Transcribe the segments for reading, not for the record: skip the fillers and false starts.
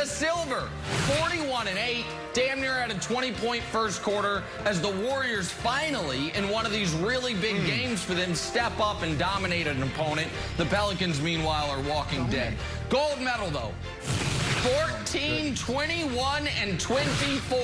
Silver, 41-8, damn near at a 20-point first quarter as the Warriors finally, in one of these really big games for them, step up and dominate an opponent. The Pelicans, meanwhile, are walking dead. Gold medal, though, 14, 21, and 24.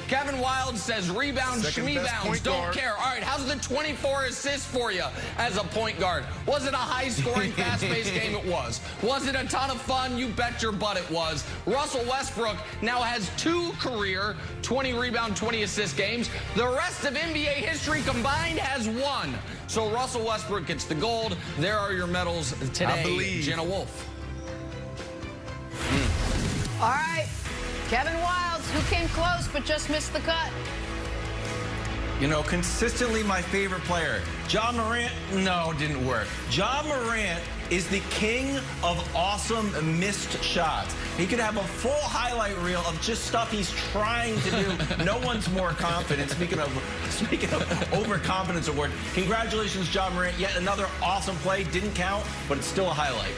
Kevin Wild says rebounds, schmebounds, don't care. All right, how's the 24 assists for you as a point guard? Was it a high-scoring, fast-paced game? It was. Was it a ton of fun? You bet your butt it was. Russell Westbrook now has 2 career 20-rebound, 20-assist games. The rest of NBA history combined has 1. So Russell Westbrook gets the gold. There are your medals today, Jenna Wolf. All right. Kevin Wilds, who came close but just missed the cut. You know, consistently my favorite player. Ja Morant, no, didn't work. Ja Morant is the king of awesome missed shots. He could have a full highlight reel of just stuff he's trying to do. No one's more confident. Speaking of overconfidence award, congratulations, Ja Morant. Yet another awesome play. Didn't count, but it's still a highlight.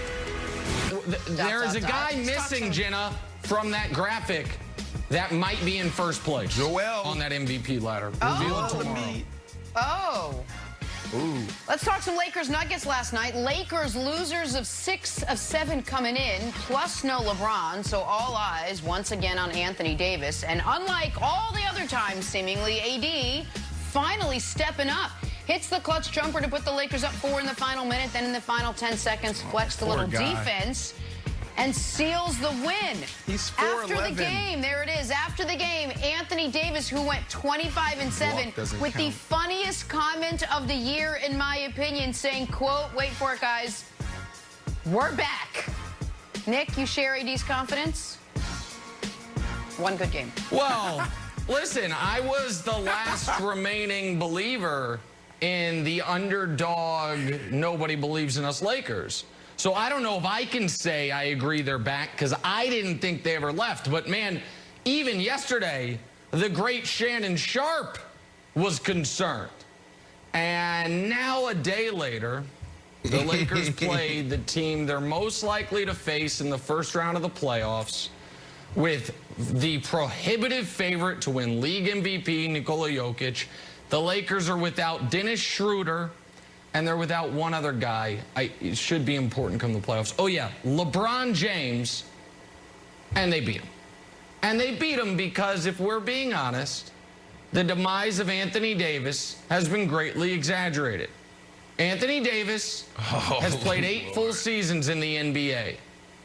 There is a guy missing, Jenna, from that graphic that might be in first place on that MVP ladder. Reveal it tomorrow. Oh. Ooh. Let's talk some Lakers Nuggets last night. Lakers losers of 6 of 7 coming in, plus no LeBron, so all eyes once again on Anthony Davis. And unlike all the other times, seemingly, AD finally stepping up. Hits the clutch jumper to put the Lakers up 4 in the final minute, then in the final 10 seconds, flex the little defense and seals the win. He's 4-11. After the game, there it is. After the game, Anthony Davis, who went 25-7, with the funniest comment of the year, in my opinion, saying, quote, wait for it, guys, we're back. Nick, you share AD's confidence? One good game. Well, listen, I was the last remaining believer in the underdog, nobody believes in us Lakers. So I don't know if I can say I agree they're back, because I didn't think they ever left. But, man, even yesterday, the great Shannon Sharp was concerned. And now, a day later, the Lakers played the team they're most likely to face in the first round of the playoffs with the prohibitive favorite to win league MVP, Nikola Jokic. The Lakers are without Dennis Schroeder, and they're without one other guy. It should be important come the playoffs. Oh, yeah, LeBron James, and they beat him. And they beat him because, if we're being honest, the demise of Anthony Davis has been greatly exaggerated. Anthony Davis has played 8 full seasons in the NBA.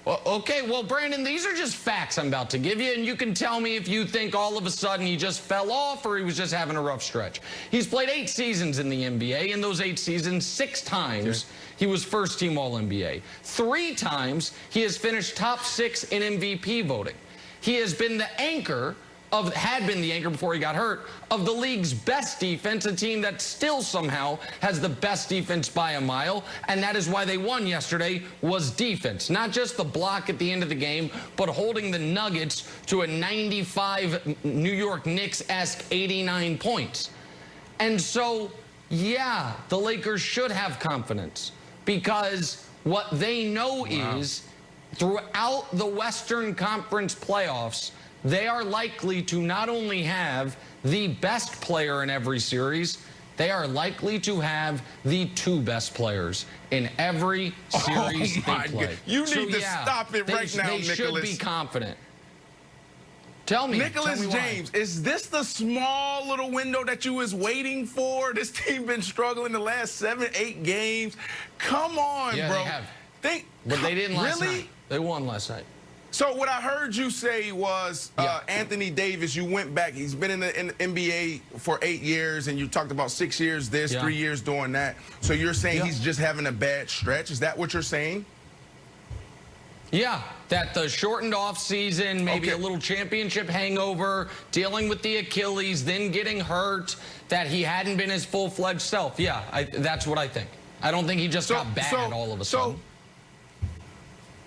Well, okay, well, Brandon, these are just facts I'm about to give you, and you can tell me if you think all of a sudden he just fell off or he was just having a rough stretch. He's played 8 seasons in the NBA. In those 8 seasons, 6 times he was first-team All-NBA. 3 times he has finished top 6 in MVP voting. He has been the anchor had been the anchor before he got hurt, of the league's best defense, a team that still somehow has the best defense by a mile, and that is why they won yesterday, was defense. Not just the block at the end of the game, but holding the Nuggets to a 95 New York Knicks-esque 89 points. And so, yeah, the Lakers should have confidence, because what they know is throughout the Western Conference playoffs, they are likely to not only have the best player in every series, they are likely to have the 2 best players in every series they play. You need to stop it right now, Nicholas. They should be confident. Tell me. Nicholas James, is this the small little window that you was waiting for? This team been struggling the last 7, 8 games. Come on, bro. Yeah, they have. But they didn't last night. They won last night. So what I heard you say was Anthony Davis, you went back. He's been in the NBA for 8 years, and you talked about 6 years this, 3 years doing that. So you're saying he's just having a bad stretch? Is that what you're saying? Yeah, that the shortened off season, maybe a little championship hangover, dealing with the Achilles, then getting hurt, that he hadn't been his full-fledged self. Yeah, that's what I think. I don't think he just got bad all of a sudden.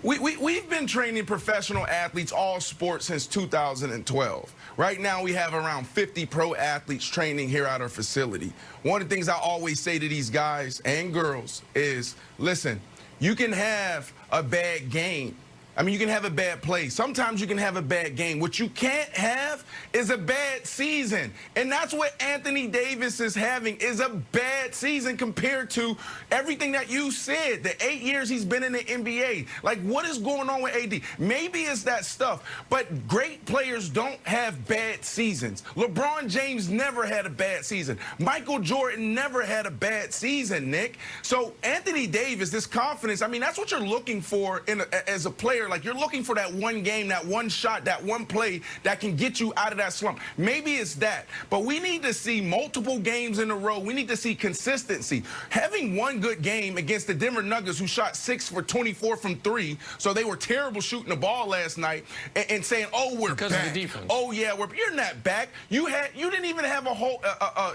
We've been training professional athletes, all sports, since 2012. Right now, we have around 50 pro athletes training here at our facility. One of the things I always say to these guys and girls is, listen, you can have a bad game, I mean, you can have a bad play. Sometimes you can have a bad game. What you can't have is a bad season. And that's what Anthony Davis is having, is a bad season compared to everything that you said, the 8 years he's been in the NBA. Like, what is going on with AD? Maybe it's that stuff, but great players don't have bad seasons. LeBron James never had a bad season. Michael Jordan never had a bad season, Nick. So Anthony Davis, this confidence, I mean, that's what you're looking for as a player. Like, you're looking for that one game, that one shot, that one play that can get you out of that slump. Maybe it's that, but we need to see multiple games in a row. We need to see consistency. Having one good game against the Denver Nuggets, who shot 6 for 24 from 3, so they were terrible shooting the ball last night, and saying, "Oh, we're because back. Of the defense. Oh yeah, you're not back. You didn't even have a whole,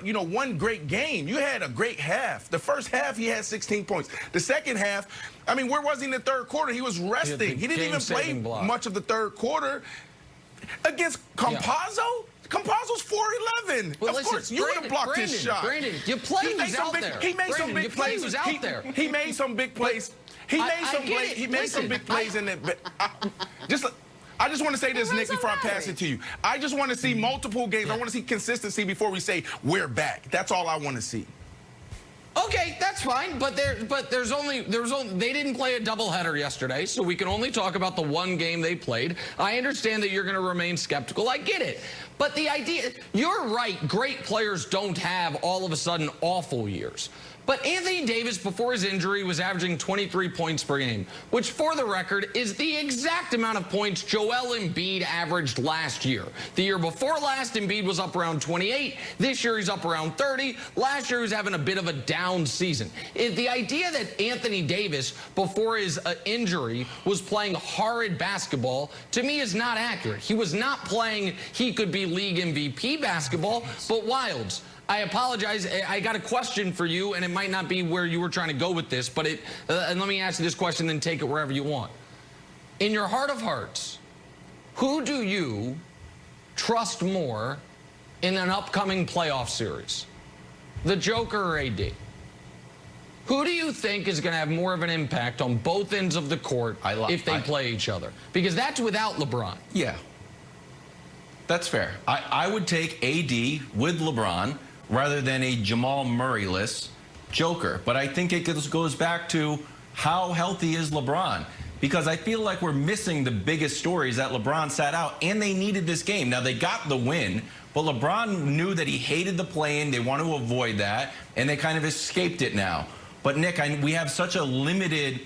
one great game. You had a great half. The first half, he had 16 points. The second half, I mean, where was he in the third quarter? He was resting. He didn't even play much of the third quarter against Campazzo. Yeah. Campazzo's 4'11". Well, of listen, course, you would have blocked his shot. Brandon, your play was out there. He made some big plays. He made some big plays. He made some big plays in it. I just want to say this, Nick, before I pass it to you. I just want to see multiple games. I want to see consistency before we say we're back. That's all I want to see. Okay, that's fine, but there's only they didn't play a doubleheader yesterday, so we can only talk about the one game they played. I understand that you're going to remain skeptical. I get it. But the idea, you're right, great players don't have all of a sudden awful years. But Anthony Davis, before his injury, was averaging 23 points per game, which, for the record, is the exact amount of points Joel Embiid averaged last year. The year before last, Embiid was up around 28. This year, he's up around 30. Last year, he was having a bit of a down season. The idea that Anthony Davis, before his injury, was playing horrid basketball, to me, is not accurate. He was not playing he could be league MVP basketball, but Wilds. I apologize. I got a question for you, and it might not be where you were trying to go with this, but and let me ask you this question, then take it wherever you want. In your heart of hearts, who do you trust more in an upcoming playoff series? The Joker or AD? Who do you think is going to have more of an impact on both ends of the court if they play each other? Because that's without LeBron. Yeah. That's fair. I would take AD with LeBron rather than a Jamal Murray-less Joker. But I think it goes back to how healthy is LeBron? Because I feel like we're missing the biggest stories that LeBron sat out, and they needed this game. Now, they got the win, but LeBron knew that he hated the play-in. They want to avoid that, and they kind of escaped it now. But, Nick, we have such a limited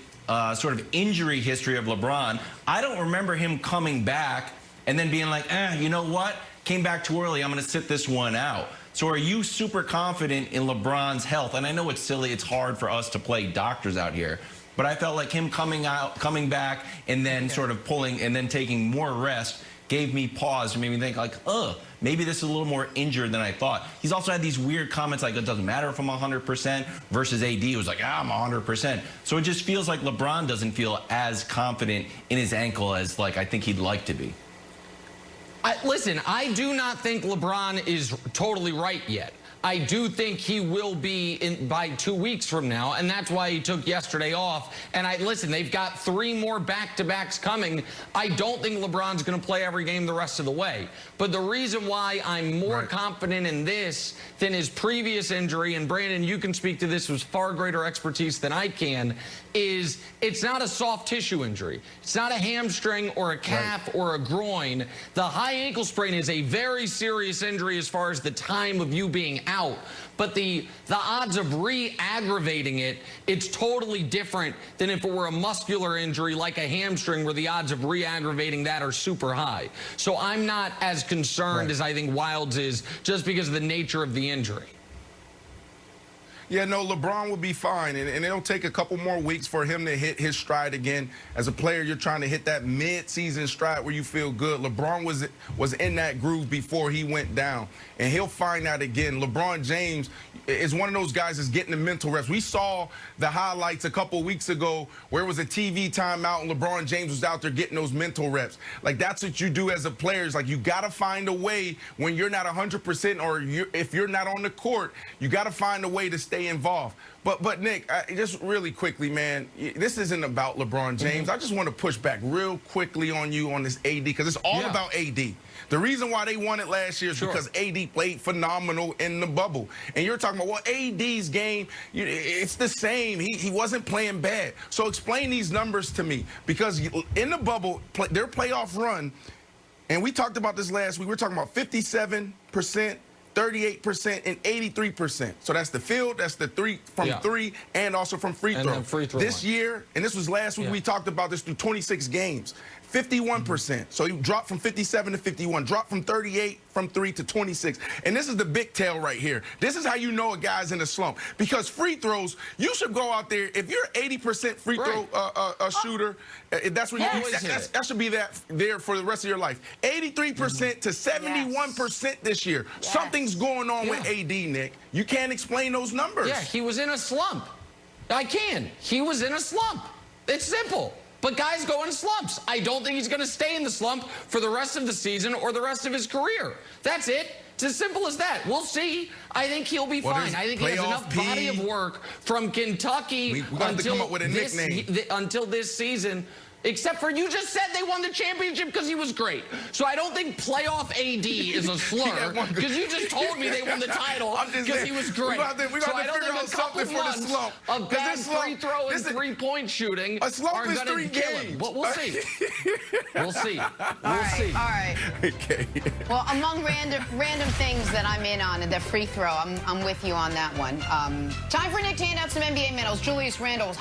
sort of injury history of LeBron. I don't remember him coming back and then being like, you know what? Came back too early. I'm going to sit this one out. So are you super confident in LeBron's health? And I know it's silly. It's hard for us to play doctors out here. But I felt like him coming back, and then sort of pulling and then taking more rest gave me pause and made me think like, maybe this is a little more injured than I thought. He's also had these weird comments like, it doesn't matter if I'm 100%, versus AD was like, I'm 100%. So it just feels like LeBron doesn't feel as confident in his ankle as like I think he'd like to be. Listen, I do not think LeBron is totally right yet. I do think he will be by 2 weeks from now, and that's why he took yesterday off. And listen, they've got 3 more back-to-backs coming. I don't think LeBron's going to play every game the rest of the way. But the reason why I'm more confident in this than his previous injury, and Brandon, you can speak to this with far greater expertise than I can, is it's not a soft tissue injury. It's not a hamstring or a calf or a groin. The high ankle sprain is a very serious injury as far as the time of you being out. But the odds of re-aggravating it, it's totally different than if it were a muscular injury like a hamstring, where the odds of re-aggravating that are super high. So I'm not as concerned as I think Wilds is, just because of the nature of the injury. Yeah, no, LeBron will be fine, and it'll take a couple more weeks for him to hit his stride again. As a player, you're trying to hit that mid-season stride where you feel good. LeBron was in that groove before he went down, and he'll find that again. LeBron James is one of those guys that's getting the mental reps. We saw the highlights a couple weeks ago where it was a TV timeout, and LeBron James was out there getting those mental reps. Like, that's what you do as a player. It's like you got to find a way when you're not 100%, or if you're not on the court, you got to find a way to stay stay involved. But Nick, just really quickly, man, this isn't about LeBron James. I just want to push back real quickly on you on this AD, because it's all about AD. The reason why they won it last year is because AD played phenomenal in the bubble. And you're talking about, well, AD's game, it's the same. He wasn't playing bad. So explain these numbers to me, because in the bubble, their playoff run, and we talked about this last week, we were talking about 57%, 38%, and 83%. So that's the field, that's the three, and also from free throw. This year, and this was last week, we talked about this through 26 games. 51%. So he dropped from 57 to 51, dropped from 38 from 3 to 26. And this is the big tell right here. This is how you know a guy's in a slump. Because free throws, you should go out there. If you're 80% free throw shooter, that's what that should be there for the rest of your life. 83% to 71% this year. Something's going on with AD, Nick. You can't explain those numbers. Yeah, he was in a slump. I can. He was in a slump. It's simple. But guys go in slumps. I don't think he's going to stay in the slump for the rest of the season or the rest of his career. That's it. It's as simple as that. We'll see. I think he'll be fine. I think he has enough body of work from Kentucky until this season. Except for you just said they won the championship because he was great. So I don't think playoff AD is a slur, because you just told me they won the title because he was great. We got to figure out something for the slump. Of bad free throw and three-point shooting are going to kill him. But we'll see. We'll see. We'll see. All right. Okay. Well, among random things that I'm in on, the free throw, I'm with you on that one. Time for Nick to hand out some NBA medals. Julius Randle.